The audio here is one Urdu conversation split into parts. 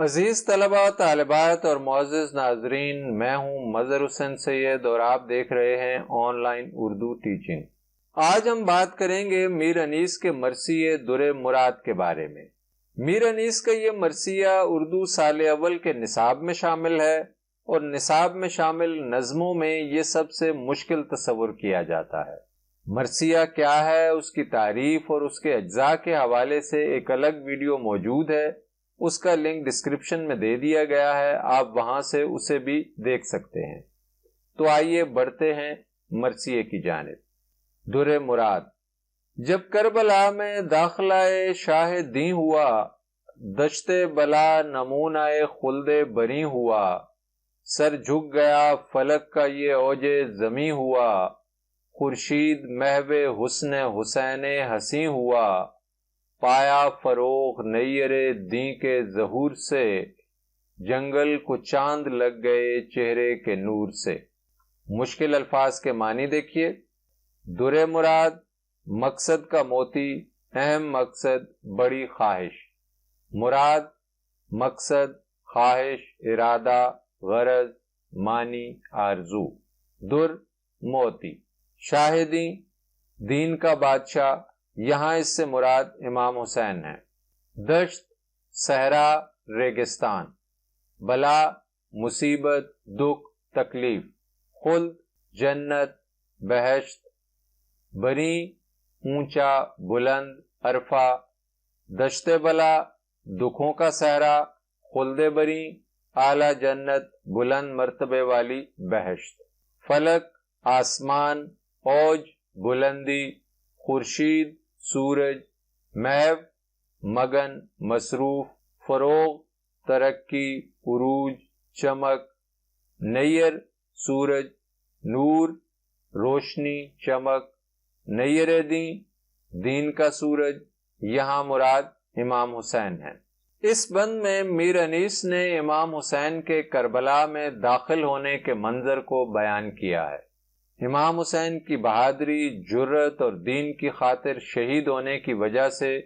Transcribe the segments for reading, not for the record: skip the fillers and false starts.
عزیز طلباء، طالبات اور معزز ناظرین، میں ہوں مظہر حسین سید اور آپ دیکھ رہے ہیں آن لائن اردو ٹیچنگ۔ آج ہم بات کریں گے میر انیس کے مرثیے در مراد کے بارے میں۔ میر انیس کا یہ مرثیہ اردو سال اول کے نصاب میں شامل ہے اور نصاب میں شامل نظموں میں یہ سب سے مشکل تصور کیا جاتا ہے۔ مرثیہ کیا ہے، اس کی تعریف اور اس کے اجزاء کے حوالے سے ایک الگ ویڈیو موجود ہے، اس کا لنک ڈسکرپشن میں دے دیا گیا ہے، آپ وہاں سے اسے بھی دیکھ سکتے ہیں۔ تو آئیے بڑھتے ہیں مرثیے کی جانب۔ در مراد۔ جب کربلا میں داخلہ شاہ دیں ہوا، دشت بلا نمونہ خلد بری ہوا، سر جھک گیا فلک کا یہ اوج زمیں ہوا، خورشید محو حسن حسین حسیں ہوا، پایا فروغ نیر دیں کے ظہور سے، جنگل کو چاند لگ گئے چہرے کے نور سے۔ مشکل الفاظ کے معنی دیکھیے۔ در مراد، مقصد کا موتی، اہم مقصد، بڑی خواہش۔ مراد، مقصد، خواہش، ارادہ، غرض، معنی، آرزو۔ در، موتی۔ شاہدیں، دین کا بادشاہ، یہاں اس سے مراد امام حسین ہے۔ دشت، صحرا، ریگستان۔ بلا، مصیبت، دکھ، تکلیف۔ خلد، جنت، بہشت۔ بری، اونچا، بلند، عرفہ۔ دشت بلا، دکھوں کا صحرا، خلد بری، اعلی جنت، بلند مرتبے والی بہشت۔ فلک، آسمان، اوج، بلندی۔ خورشید، سورج۔ محو، مگن، مصروف۔ فروغ، ترقی، عروج، چمک۔ نیر، سورج۔ نور، روشنی، چمک۔ نیر دیں، دین کا سورج، یہاں مراد امام حسین ہے۔ اس بند میں میر انیس نے امام حسین کے کربلا میں داخل ہونے کے منظر کو بیان کیا ہے۔ امام حسین کی بہادری، جرأت اور دین کی خاطر شہید ہونے کی وجہ سے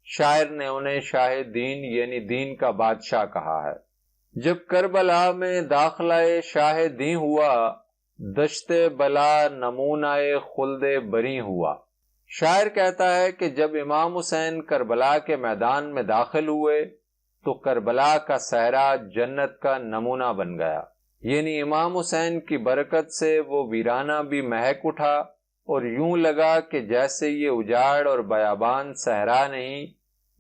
شاعر نے انہیں شاہ دین یعنی دین کا بادشاہ کہا ہے۔ جب کربلا میں داخلہ شاہ دیں ہوا، دشت بلا نمونہ خلد بری ہوا۔ شاعر کہتا ہے کہ جب امام حسین کربلا کے میدان میں داخل ہوئے تو کربلا کا صحرا جنت کا نمونہ بن گیا، یعنی امام حسین کی برکت سے وہ ویرانہ بھی مہک اٹھا اور یوں لگا کہ جیسے یہ اجاڑ اور بیابان صحرا نہیں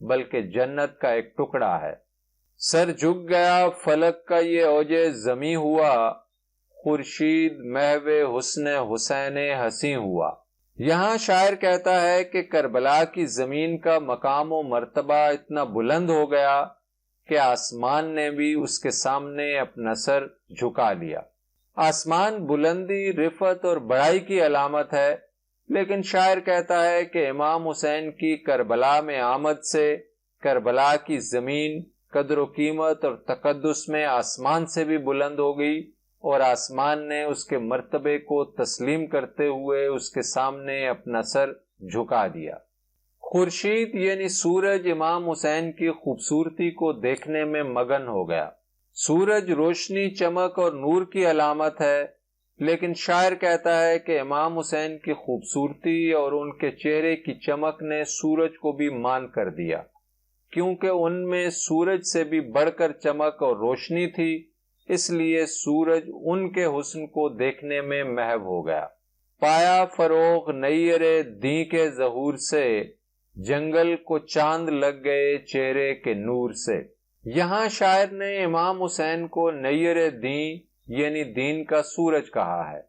بلکہ جنت کا ایک ٹکڑا ہے۔ سر جھک گیا فلک کا یہ اوج زمیں ہوا، خورشید محو حسن حسین حسیں ہوا۔ یہاں شاعر کہتا ہے کہ کربلا کی زمین کا مقام و مرتبہ اتنا بلند ہو گیا کہ آسمان نے بھی اس کے سامنے اپنا سر جھکا لیا۔ آسمان بلندی، رفعت اور بڑائی کی علامت ہے، لیکن شاعر کہتا ہے کہ امام حسین کی کربلا میں آمد سے کربلا کی زمین قدر و قیمت اور تقدس میں آسمان سے بھی بلند ہو گئی اور آسمان نے اس کے مرتبے کو تسلیم کرتے ہوئے اس کے سامنے اپنا سر جھکا دیا۔ خورشید یعنی سورج امام حسین کی خوبصورتی کو دیکھنے میں مگن ہو گیا۔ سورج روشنی، چمک اور نور کی علامت ہے، لیکن شاعر کہتا ہے کہ امام حسین کی خوبصورتی اور ان کے چہرے کی چمک نے سورج کو بھی مان کر دیا، کیونکہ ان میں سورج سے بھی بڑھ کر چمک اور روشنی تھی، اس لیے سورج ان کے حسن کو دیکھنے میں محو ہو گیا۔ پایا فروغ نیر دیں کے ظہور سے، جنگل کو چاند لگ گئے چہرے کے نور سے۔ یہاں شاعر نے امام حسین کو نیر دیں یعنی دین کا سورج کہا ہے۔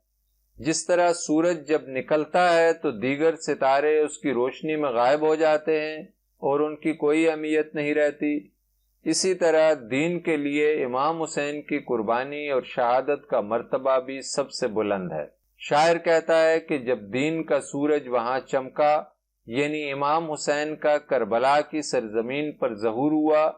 جس طرح سورج جب نکلتا ہے تو دیگر ستارے اس کی روشنی میں غائب ہو جاتے ہیں اور ان کی کوئی اہمیت نہیں رہتی، اسی طرح دین کے لیے امام حسین کی قربانی اور شہادت کا مرتبہ بھی سب سے بلند ہے۔ شاعر کہتا ہے کہ جب دین کا سورج وہاں چمکا، یعنی امام حسین کا کربلا کی سرزمین پر ظہور ہوا،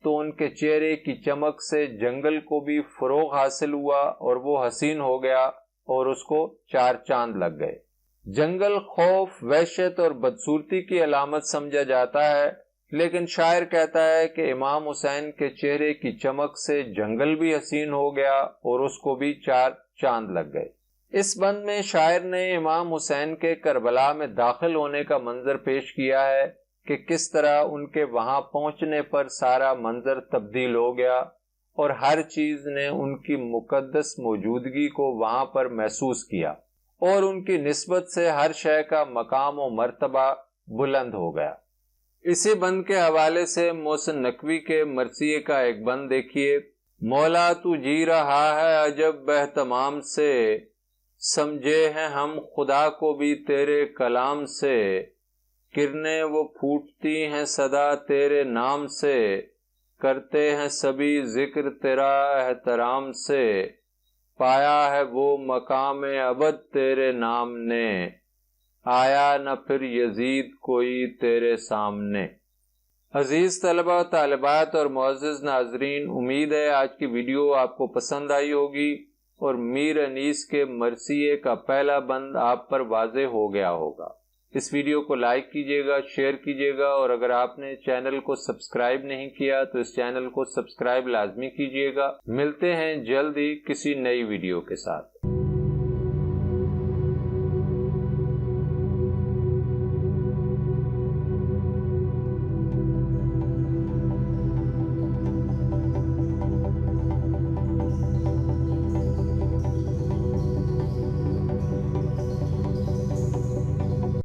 تو ان کے چہرے کی چمک سے جنگل کو بھی فروغ حاصل ہوا اور وہ حسین ہو گیا اور اس کو چار چاند لگ گئے۔ جنگل خوف، وحشت اور بدصورتی کی علامت سمجھا جاتا ہے، لیکن شاعر کہتا ہے کہ امام حسین کے چہرے کی چمک سے جنگل بھی حسین ہو گیا اور اس کو بھی 4 چاند لگ گئے۔ اس بند میں شاعر نے امام حسین کے کربلا میں داخل ہونے کا منظر پیش کیا ہے کہ کس طرح ان کے وہاں پہنچنے پر سارا منظر تبدیل ہو گیا اور ہر چیز نے ان کی مقدس موجودگی کو وہاں پر محسوس کیا اور ان کی نسبت سے ہر شے کا مقام و مرتبہ بلند ہو گیا۔ اسی بند کے حوالے سے محسن نقوی کے مرثیے کا ایک بند دیکھیے: مولا تو جی رہا ہے عجب بہتمام سے، سمجھے ہیں ہم خدا کو بھی تیرے کلام سے، کرنیں وہ پھوٹتی ہیں صدا تیرے نام سے، کرتے ہیں سبھی ذکر تیرا احترام سے، پایا ہے وہ مقام ابد تیرے نام نے، آیا نہ پھر یزید کوئی تیرے سامنے۔ عزیز طلبہ و طالبات اور معزز ناظرین، امید ہے آج کی ویڈیو آپ کو پسند آئی ہوگی اور میر انیس کے مرثیے کا پہلا بند آپ پر واضح ہو گیا ہوگا۔ اس ویڈیو کو لائک کیجیے گا، شیئر کیجیے گا، اور اگر آپ نے چینل کو سبسکرائب نہیں کیا تو اس چینل کو سبسکرائب لازمی کیجیے گا۔ ملتے ہیں جلد ہی کسی نئی ویڈیو کے ساتھ۔